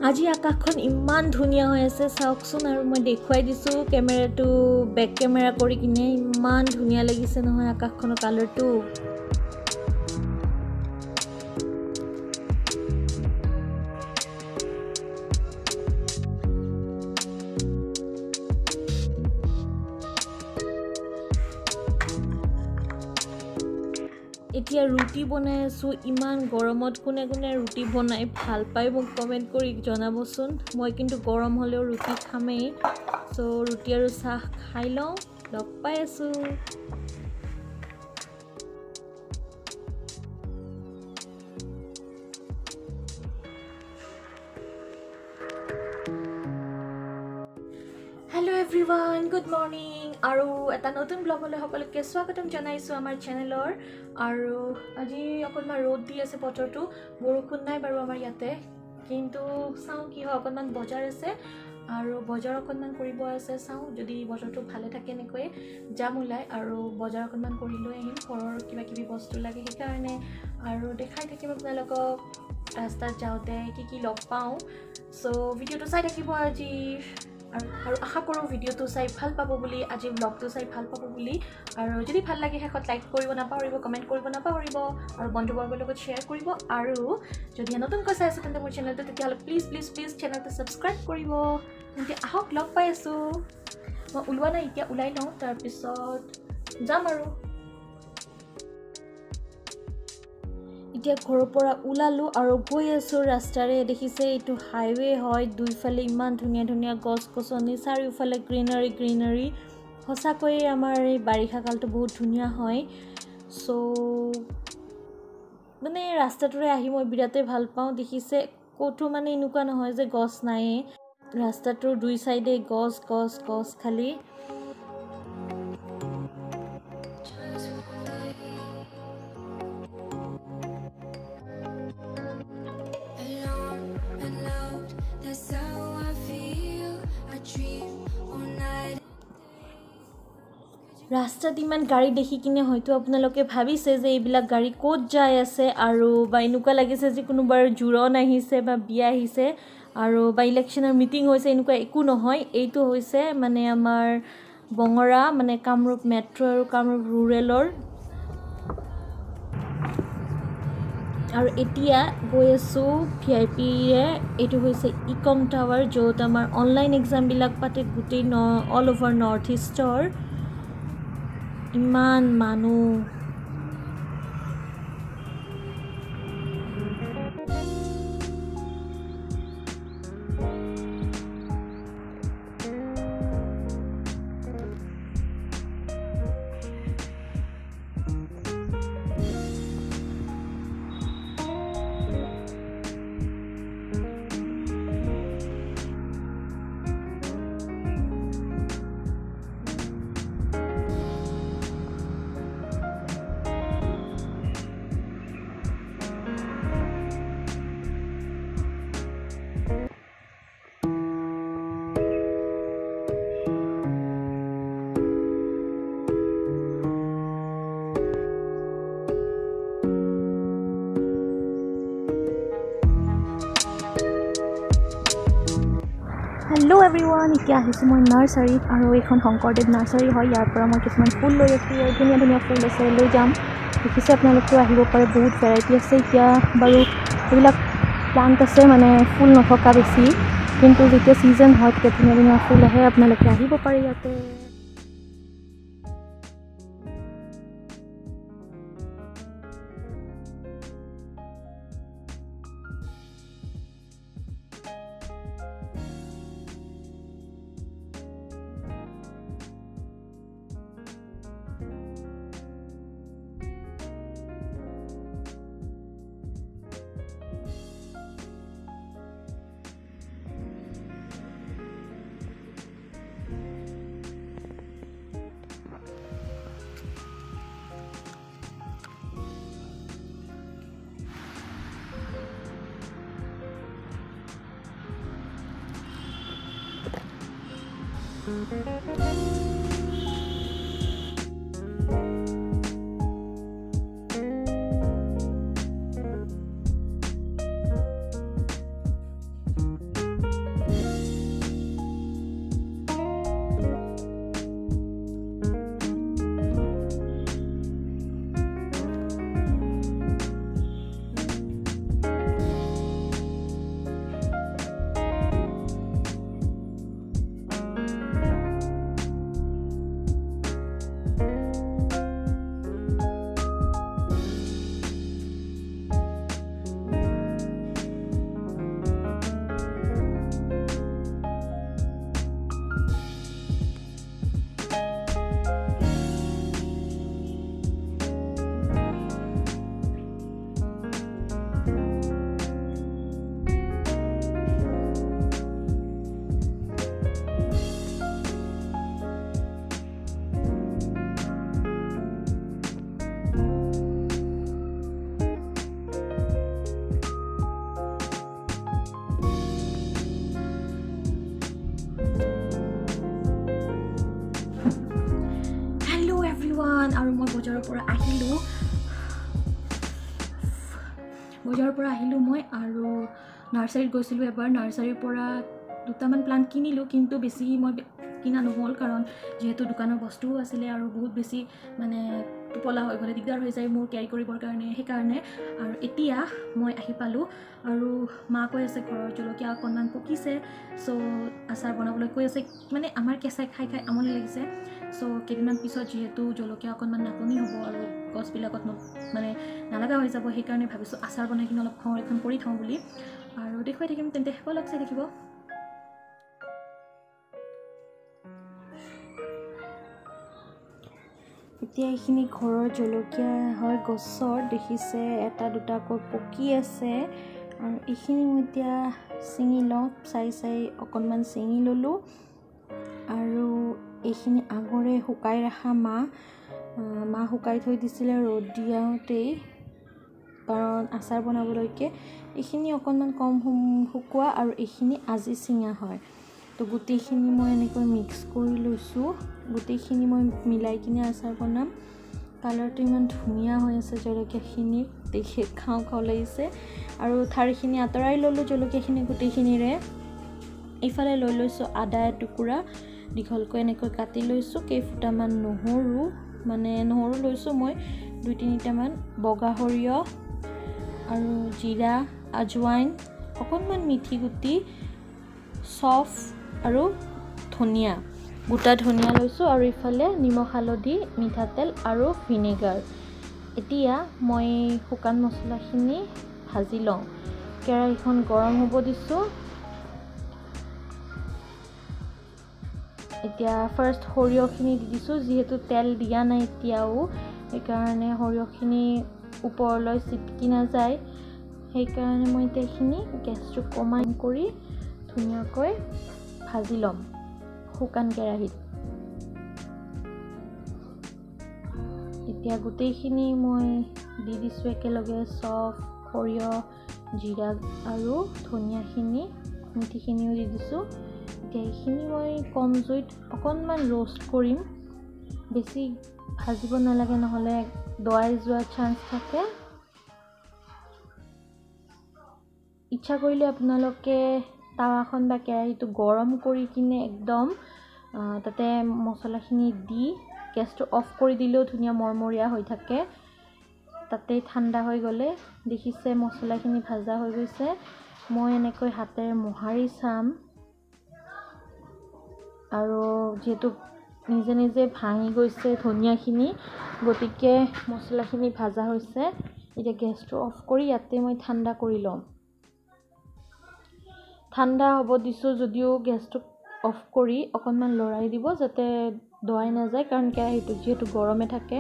আজি আকাশখন ইমান ধুনীয়া হৈ আছে চাওকচোন আৰু মই দেখুৱাই দিছো কেমেৰাটো বেক কেমেৰা কৰি কিনে ইমান ধুনীয়া লাগিছে নহয় আকাশখনৰ কালাৰটো এতিয়া ৰুটি বনাই আছো ইমান গৰমত কোনে কোনে ৰুটি বনাই ভাল পায় মোক কমেন্ট কৰি জনাবচোন মই কিন্তু গৰম হলেও ৰুটি খামেই সো ৰুটি আৰু চাহ খাই লওঁ লগ পাই আছো Hello everyone, good morning. Aru eta notun blog hole hokolke swagatam janaisu amar channelor. Aru aji okonman road di ase botortu borokun nai baru amar yate. Kintu sao ki ho okonman bojar ase. Aru bojar okonman koribo ase sao jodi botortu bhale thake nekoe jam ulai aru bojar okonman korilo ahim koror kiba kibi bostu lage he karone aru dekhai thakibo apnalokok rasta jaote ki log pau. So video to sai thakibo aji আৰু আশা কৰো ভিডিওটো চাই ভাল পাব বুলি আজি ব্লগটো চাই ভাল পাব বুলি আৰু যদি ভাল লাগে হেকত লাইক কৰিব নাপাহৰিব কমেন্ট কৰিব নাপাহৰিব আৰু বন্ধুবৰ্গৰ লগত শেয়াৰ কৰিব আৰু যদি নতুন কৈ চাই আছে তেন্তে মোৰ চেনেলটো তেতিয়াহলে প্লিজ চেনেলটো সাবস্ক্ৰাইব কৰিব তেন্তে আহক লগ পাই আছো মই উলৱা নাই এতিয়া উলাই লওঁ তাৰ পিছত যাম আৰু এতিয়া ঘৰৰ পৰা উলালো আৰু গৈ আছো ৰাস্তাৰে দেখিছে এটো হাইৱে হয় দুইফালে ইমান ধুনীয়া ধুনীয়া গছ-গছনি চাৰিওফালে গ্ৰীনাৰী হসাকৈ আমাৰ এই বাৰিষা কালটো বহুত ধুনীয়া হয় সো মানে ৰাস্তাটোৰে আহি মই বিৰাতে ভাল পাওঁ দেখিছে কোটো মানে ইনুকা নহয় যে গছ নাই ৰাস্তাটোৰ দুই সাইডে গছ খালি ৰাস্তাত ইমান গাড়ী দেখি কিনে হয়তো আপোনালোকে ভাবিছে যে এইবিলাক গাড়ী কোত যায় আছে আৰু বাইনুকা লাগিছে যে কোনোবাৰ জুৰণ আহিছে বা বিয়া আহিছে আৰু বা ইলেকচনৰ মিটিং হৈছে এনেকুৱা একো নহয় এইটো হৈছে মানে আমাৰ বঙৰা মানে কামৰূপ মেট্ৰো আৰু কামৰূপ ৰুৰেলৰ আৰু এতিয়া গৈ আছো ভিআইপি ৰে এটো হৈছে ইকম টাৱাৰ যত আমাৰ অনলাইন এক্সাম বিলাক পাতে গুটেই অল ওভাৰ নৰ্থ ইষ্টৰ ইমান মানুহ Hello everyone, এতিয়া আহিছো মই নাৰ্সাৰীত আৰু এখন শংকৰদেৱ নাৰ্সাৰী হয় ইয়াৰ পৰা মই কিছুমান ফুল লৈ আছো আৰু ধুনীয়া ফুল আছে লৈ যাম দেখিছে আপোনালোকে আহিব পাৰে বহুত ভেৰাইটি আছে এতিয়া বাৰু এইবিলাক প্লান্ট আছে মানে ফুল নথকা বেছি কিন্তু যেতিয়া সিজন হয় তেতিয়া ধুনীয়া ফুল আহে আপোনালোকে আহিব পাৰে ইয়াতে বজাৰৰ পৰা আহিলোঁ মই আৰু নাৰ্চাৰীত গৈছিলোঁ এবাৰ নাৰ্চাৰীৰ পৰা দুটামান প্লান্ট কিনিলোঁ কিন্তু বেছি মই কিনা নহ'ল কাৰণ যিহেতু দোকানৰ বস্তুও আছিলে আৰু বহুত বেছি মানে টোপলা হৈ গ'লে দিগদাৰ হৈ যায় মোৰ কেৰি কৰিবৰ কাৰণে সেইকাৰণে আৰু এতিয়া মই আহি পালোঁ আৰু মা কৈ আছে ঘৰৰ জলকীয়া অকণমান পকিছে চ' আচাৰ বনাবলৈ কৈ আছে মানে আমাৰ কেঁচাই খাই আমনি লাগিছে চ' কেইদিনমান পিছত যিহেতু জলকীয়া অকণমান নাটনি হ'ব আৰু গছবিলাকত মানে নালাগা হৈ যাব সেইকাৰণে ভাবিছোঁ আচাৰ বনাই কিনে অলপ সংৰক্ষণ কৰি থওঁ বুলি আৰু দেখুৱাই থাকিম তেন্তে ব'লক চাই থাকিব এতিয়া এইখিনি ঘৰৰ জলকীয়া হয় গছৰ দেখিছে এটা দুটাকৈ পকি আছে আৰু এইখিনি মই এতিয়া ছিঙি লওঁ চাই অকণমান ছিঙি ল'লোঁ আৰু এইখিনি আগৰে শুকাই ৰখা মা শুকাই থৈ দিছিলে ৰ'দ দিয়াওঁতেই কাৰণ আচাৰ বনাবলৈকে এইখিনি অকণমান কম শুকোৱা আৰু এইখিনি আজি ছিঙা হয় তো গোটেইখিনি মই এনেকৈ মিক্স কৰি লৈছোঁ গোটেইখিনি মই মিলাই কিনে আচাৰ বনাম কালাৰটো ইমান ধুনীয়া হৈ আছে জলকীয়াখিনি দেখি খাওঁ লাগিছে আৰু ঠাৰিখিনি আঁতৰাই ল'লোঁ জলকীয়াখিনি গোটেইখিনিৰে এইফালে লৈ লৈছোঁ আদা এটুকুৰা দীঘলকৈ এনেকৈ কাটি লৈছোঁ কেইফুটামান নহৰু লৈছোঁ মই 2-3টামান বগা সৰিয়হ আৰু জিৰা আজৱাইন অকণমান মিঠি গুটি চফ আৰু ধনিয়া গোটা ধনিয়া লৈছোঁ আৰু ইফালে নিমখ হালধি মিঠাতেল আৰু ভিনেগাৰ এতিয়া মই শুকান মছলাখিনি ভাজি লওঁ কেৰাহীখন গৰম হ'ব দিছোঁ এতিয়া ফাৰ্ষ্ট সৰিয়হখিনি দি দিছোঁ যিহেতু তেল দিয়া নাই এতিয়াও সেইকাৰণে সৰিয়হখিনি ওপৰলৈ চিটকি নাযায় সেইকাৰণে মই এতিয়া এইখিনি গেছটো কমাই কৰি ধুনীয়াকৈ ভাজি ল'ম শুকান কেৰাহীত এতিয়া গোটেইখিনি মই দি দিছোঁ একেলগে চফ সৰিয়হ জিৰা আৰু ধনিয়াখিনি মিঠিখিনিও দি দিছোঁ এতিয়া এইখিনি মই কম জুইত অকণমান ৰ'ষ্ট কৰিম বেছি ভাজিব নালাগে নহ'লে দৱাই যোৱা চান্স থাকে ইচ্ছা কৰিলে আপোনালোকে টাৱাখন বা কেৰাহীটো গৰম কৰি কিনে একদম তাতে মছলাখিনি দি গেছটো অফ কৰি দিলেও ধুনীয়া মৰমৰীয়া হৈ থাকে তাতে ঠাণ্ডা হৈ গ'লে দেখিছে মছলাখিনি ভাজা হৈ গৈছে মই এনেকৈ হাতেৰে মোহাৰি চাম আৰু যিহেতু নিজে ভাঙি গৈছে ধনিয়াখিনি গতিকে মছলাখিনি ভাজা হৈছে এতিয়া গেছটো অফ কৰি ইয়াতে মই ঠাণ্ডা কৰি ল'ম ঠাণ্ডা হ'ব দিছোঁ যদিও গেছটো অফ কৰি অকণমান লৰাই দিব যাতে দৱাই নাযায় কাৰণ কেৰাহীটো যিহেতু গৰমে থাকে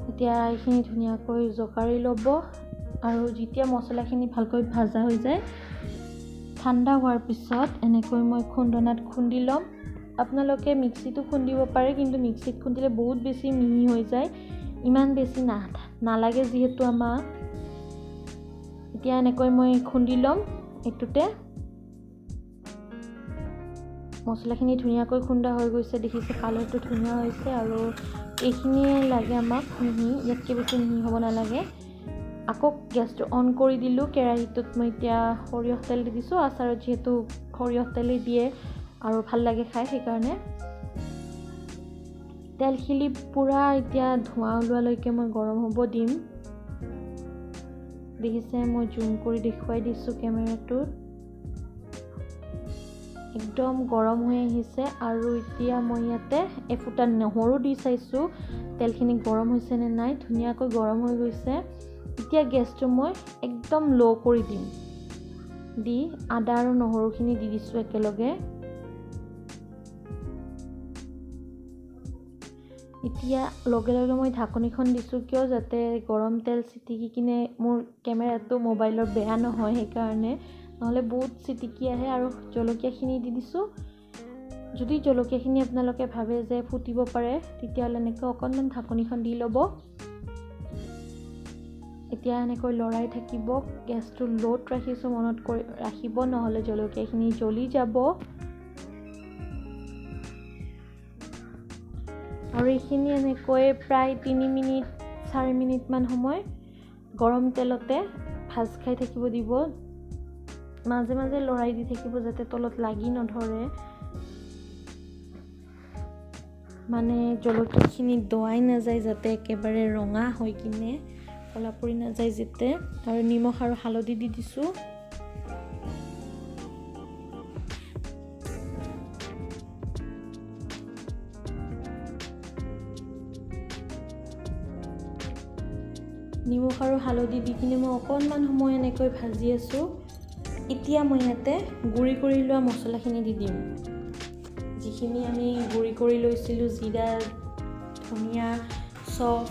এতিয়া এইখিনি ধুনীয়াকৈ জোকাৰি ল'ব আৰু যেতিয়া মছলাখিনি ভালকৈ ভাজা হৈ যায় ঠাণ্ডা হোৱাৰ পিছত এনেকৈ মই খুন্দনাত খুন্দি ল'ম আপোনালোকে মিক্সিটো খুন্দিব পাৰে কিন্তু মিক্সিত খুন্দিলে বহুত বেছি মিহি হৈ যায় ইমান বেছি নালাগে যিহেতু আমাক এতিয়া এনেকৈ মই খুন্দি ল'ম এইটোতে মছলাখিনি ধুনীয়াকৈ খুন্দা হৈ গৈছে দেখিছে কালাৰটো ধুনীয়া হৈছে আৰু এইখিনিয়ে লাগে আমাক মিহি ইয়াতকৈ বেছি মিহি হ'ব নালাগে আকৌ গেছটো অন কৰি দিলোঁ কেৰাহীটোত মই এতিয়া সৰিয়হ তেল দি দিছোঁ আচাৰত যিহেতু সৰিয়হ তেলেই দিয়ে আৰু ভাল লাগে খাই সেইকাৰণে তেলখিনি পূৰা এতিয়া ধোঁৱা ওলোৱালৈকে মই গৰম হ'ব দিম দেখিছে মই জুম কৰি দেখুৱাই দিছোঁ কেমেৰাটোত একদম গৰম হৈ আহিছে আৰু এতিয়া মই ইয়াতে এফুটা নহৰু দি চাইছোঁ তেলখিনি গৰম হৈছে নে নাই ধুনীয়াকৈ গৰম হৈ গৈছে এতিয়া গেছটো মই একদম ল' কৰি দিম দি আদা আৰু নহৰুখিনি দি দিছোঁ একেলগে এতিয়া লগে লগে মই ঢাকনিখন দিছোঁ কিয় যাতে গৰম তেল চিটিকি কিনে মোৰ কেমেৰাটো মোবাইলৰ বেয়া নহয় সেইকাৰণে নহ'লে বহুত চিটিকি আহে আৰু জলকীয়াখিনি দি দিছোঁ যদি জলকীয়াখিনি আপোনালোকে ভাবে যে ফুটিব পাৰে তেতিয়াহ'লে এনেকৈ অকণমান ঢাকনিখন দি ল'ব এতিয়া এনেকৈ লৰাই থাকিব গেছটো ল'ত ৰাখিছোঁ মনত কৰি ৰাখিব নহ'লে জলকীয়াখিনি জ্বলি যাব আৰু এইখিনি এনেকৈ প্ৰায় 3 মিনিট 4 মিনিটমান সময় গৰম তেলতে ভাজ খাই থাকিব দিব মাজে মাজে লৰাই দি থাকিব যাতে তলত লাগি নধৰে মানে জলকীয়াখিনি দৱাই নাযায় যাতে একেবাৰে ৰঙা হৈ কিনে কলা পৰি নাযায় যেতে আৰু নিমখ আৰু হালধি দি দিছো নিমখ আৰু হালধি দি কিনে মই অকণমান সময় এনেকৈ ভাজি আছো এতিয়া মই ইয়াতে গুড়ি কৰি লোৱা মছলাখিনি দি দিম যিখিনি আমি গুড়ি কৰি লৈছিলোঁ জিৰা ধনিয়া চফ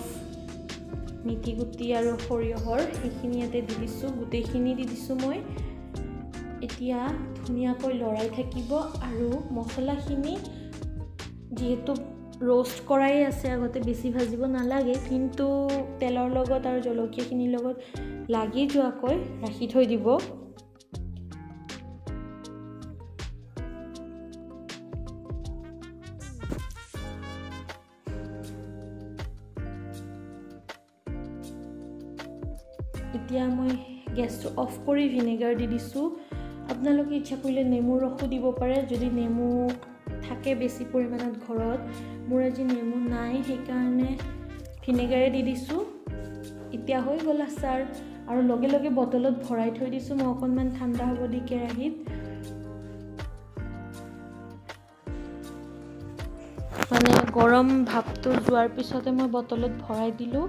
মিঠি গুটি আৰু সৰিয়হৰ সেইখিনি ইয়াতে দি দিছোঁ গোটেইখিনি দি দিছোঁ মই এতিয়া ধুনীয়াকৈ লৰাই থাকিব আৰু মছলাখিনি যিহেতু रोस्ट कराई আছে আগতে বেছি ভাজিব নালাগে কিন্তু তেলৰ লগত আৰু জলকীয়াখিনিৰ লগত লাগি যোৱাকৈ ৰাখি থৈ দিব এতিয়া মই গেছটো অফ কৰি ভিনেগাৰ দি দিছোঁ আপোনালোকে ইচ্ছা কৰিলে নেমু ৰসো দিব পাৰে যদি নেমু থাকে বেছি পৰিমাণত ঘৰত মোৰ আজি নেমু নাই সেইকাৰণে ভিনেগাৰে দি দিছোঁ এতিয়া হৈ গ'ল আচাৰ আৰু লগে লগে বটলত ভৰাই থৈ দিছোঁ মই অকণমান ঠাণ্ডা হ'ব দি কেৰাহীত মানে গৰম ভাপটো যোৱাৰ পিছতে মই বটলত ভৰাই দিলোঁ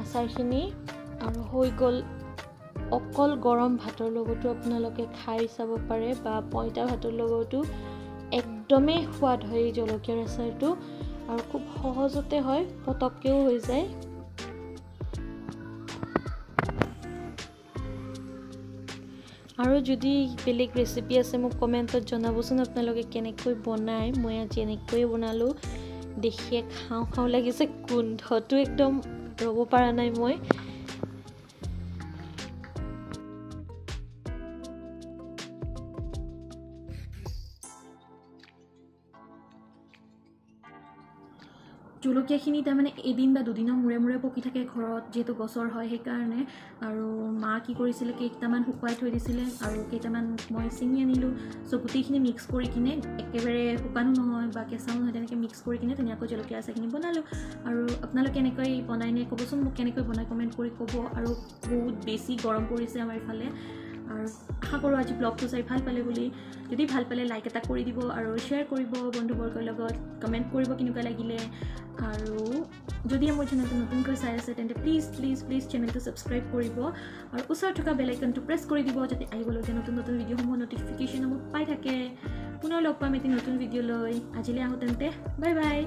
আচাৰখিনি আৰু হৈ গ'ল অকল গৰম ভাতৰ লগতো আপোনালোকে খাই চাব পাৰে বা পইতা ভাতৰ লগতো একদমেই সোৱাদ হয় জলকীয়াৰ আচাৰটো আৰু খুব সহজতে হয় পটককেও হৈ যায় আৰু যদি বেলেগ ৰেচিপি আছে মোক কমেন্টত জনাবচোন আপোনালোকে কেনেকৈ বনায় মই আজি এনেকৈ বনালো দেখিয়ে খাওঁ খাওঁ লাগিছে গোন্ধটো একদম ৰ'ব পৰা নাই মই জলকীয়াখিনি তাৰমানে এদিন বা দুদিনৰ মূৰে মূৰে পকি থাকে ঘৰত যেহেতু গছৰ হয় সেইকাৰণে আৰু মা কি কৰিছিলে কেইটামান শুকুৱাই থৈ দিছিলে আৰু কেইটামান মই চিঙি আনিলোঁ চ' গোটেইখিনি মিক্স কৰি কিনে একেবাৰে শুকানো নহয় বা কেঁচাও নহয় তেনেকৈ মিক্স কৰি কিনে ধুনীয়াকৈ জলকীয়া আচাৰখিনি বনালোঁ আৰু আপোনালোকে কেনেকৈ বনাই নে ক'বচোন মোক কেনেকৈ বনাই কমেণ্ট কৰি ক'ব আৰু বহুত বেছি গৰম পৰিছে আমাৰ ইফালে আৰু আশা কৰোঁ আজি ব্লগটো চাই ভাল পালে বুলি যদি ভাল পালে লাইক এটা কৰি দিব আৰু শ্বেয়াৰ কৰিব বন্ধুবৰ্গৰ লগত কমেণ্ট কৰিব কেনেকুৱা লাগিলে আৰু যদি মোৰ চেনেলটো নতুনকৈ চাই আছে তেন্তে প্লিজ প্লিজ প্লিজ চেনেলটো ছাবস্ক্ৰাইব কৰিব আৰু ওচৰত থকা বেল আইকনটো প্ৰেছ কৰি দিব যাতে আহিবলগীয়া নতুন নতুন ভিডিঅ'সমূহ নটিফিকেশ্যনসমূহ পাই থাকে পুনৰ লগ পাম এটি নতুন ভিডিঅ' লৈ আজিলৈ আহোঁ তেন্তে বাই বাই